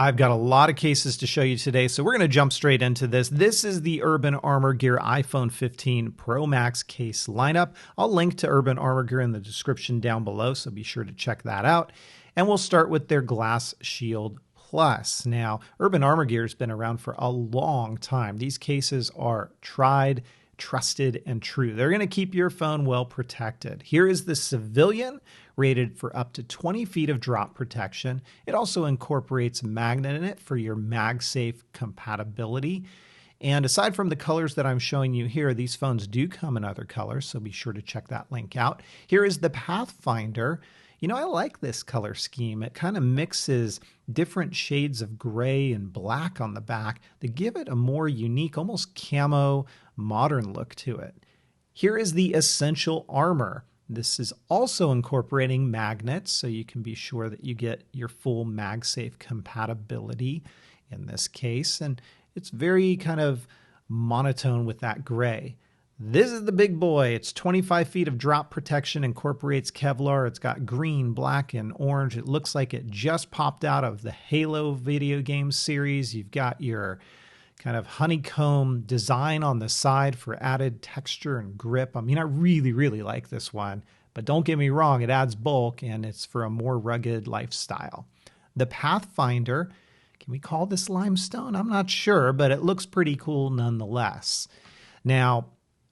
I've got a lot of cases to show you today, so we're going to jump straight into this. This is the Urban Armor Gear iPhone 15 Pro Max case lineup. I'll link to Urban Armor Gear in the description down below, so be sure to check that out. And we'll start with their Glass Shield Plus. Now, Urban Armor Gear has been around for a long time. These cases are tried, trusted, and true. They're going to keep your phone well protected. Here is the Civilian, rated for up to 20 feet of drop protection. It also incorporates a magnet in it for your MagSafe compatibility. And aside from the colors that I'm showing you here, these phones do come in other colors, so be sure to check that link out. Here is the Pathfinder. You know, I like this color scheme. It kind of mixes different shades of gray and black on the back to give it a more unique, almost camo, modern look to it. Here is the Essential Armor. This is also incorporating magnets, so you can be sure that you get your full MagSafe compatibility in this case. And it's very kind of monotone with that gray. This is the big boy. It's 25 feet of drop protection, incorporates Kevlar. It's got green, black, and orange. It looks like it just popped out of the Halo video game series. You've got your kind of honeycomb design on the side for added texture and grip. I mean, I really like this one, but don't get me wrong, it adds bulk and it's for a more rugged lifestyle. The Pathfinder, can we call this limestone? I'm not sure, but it looks pretty cool nonetheless. Now,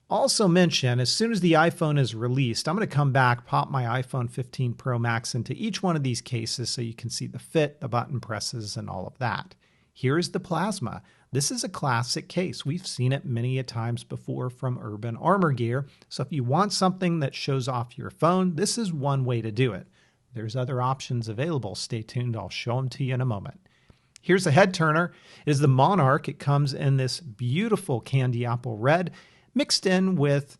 also mention, as soon as the iPhone is released, I'm going to come back, pop my iPhone 15 Pro Max into each one of these cases so you can see the fit, the button presses, and all of that. Here's the Plasma. This is a classic case. We've seen it many a times before from Urban Armor Gear. So if you want something that shows off your phone, this is one way to do it. There's other options available. Stay tuned. I'll show them to you in a moment. Here's a head turner. It is the Monarch. It comes in this beautiful candy apple red mixed in with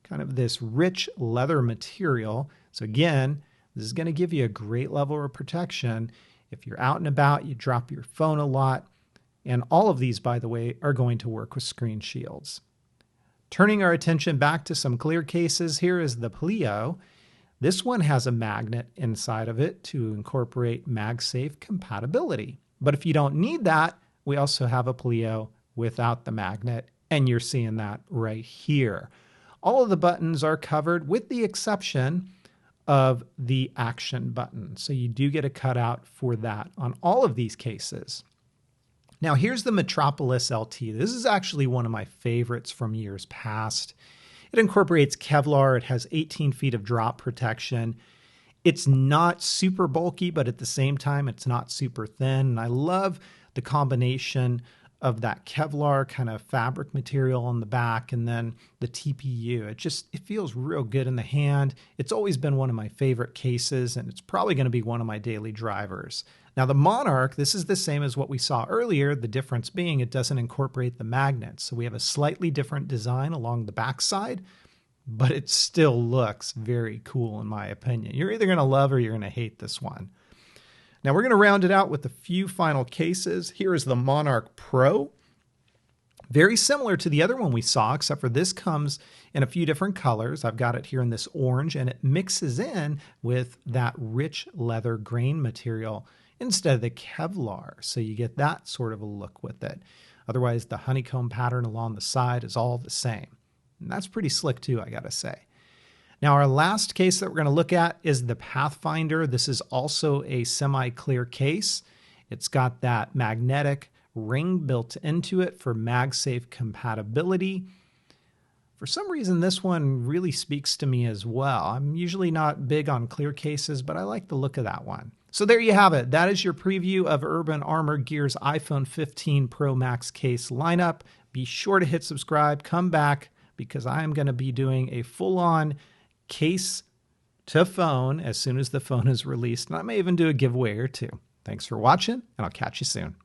kind of this rich leather material. So again, this is going to give you a great level of protection. If you're out and about, you drop your phone a lot. And all of these, by the way, are going to work with screen shields. Turning our attention back to some clear cases, here is the Pleo. This one has a magnet inside of it to incorporate MagSafe compatibility. But if you don't need that, we also have a Pleo without the magnet, and you're seeing that right here. All of the buttons are covered with the exception of the action button. So you do get a cutout for that on all of these cases. Now here's the Metropolis LT. This is actually one of my favorites from years past. It incorporates Kevlar. It has 18 feet of drop protection. It's not super bulky, but at the same time, it's not super thin. And I love the combination of that Kevlar kind of fabric material on the back and then the TPU. It feels real good in the hand. It's always been one of my favorite cases, and it's probably going to be one of my daily drivers. Now the Monarch, this is the same as what we saw earlier, the difference being it doesn't incorporate the magnets. So we have a slightly different design along the backside, but it still looks very cool in my opinion. You're either going to love or you're going to hate this one. Now we're going to round it out with a few final cases. Here is the Monarch Pro. Very similar to the other one we saw, except for this comes in a few different colors. I've got it here in this orange, and it mixes in with that rich leather grain material instead of the Kevlar. So you get that sort of a look with it. Otherwise, the honeycomb pattern along the side is all the same. And that's pretty slick too, I gotta say. Now, our last case that we're going to look at is the Pathfinder. This is also a semi-clear case. It's got that magnetic ring built into it for MagSafe compatibility. For some reason, this one really speaks to me as well. I'm usually not big on clear cases, but I like the look of that one. So there you have it. That is your preview of Urban Armor Gear's iPhone 15 Pro Max case lineup. Be sure to hit subscribe, come back, because I am going to be doing a full-on case to phone as soon as the phone is released. And I may even do a giveaway or two. Thanks for watching, and I'll catch you soon.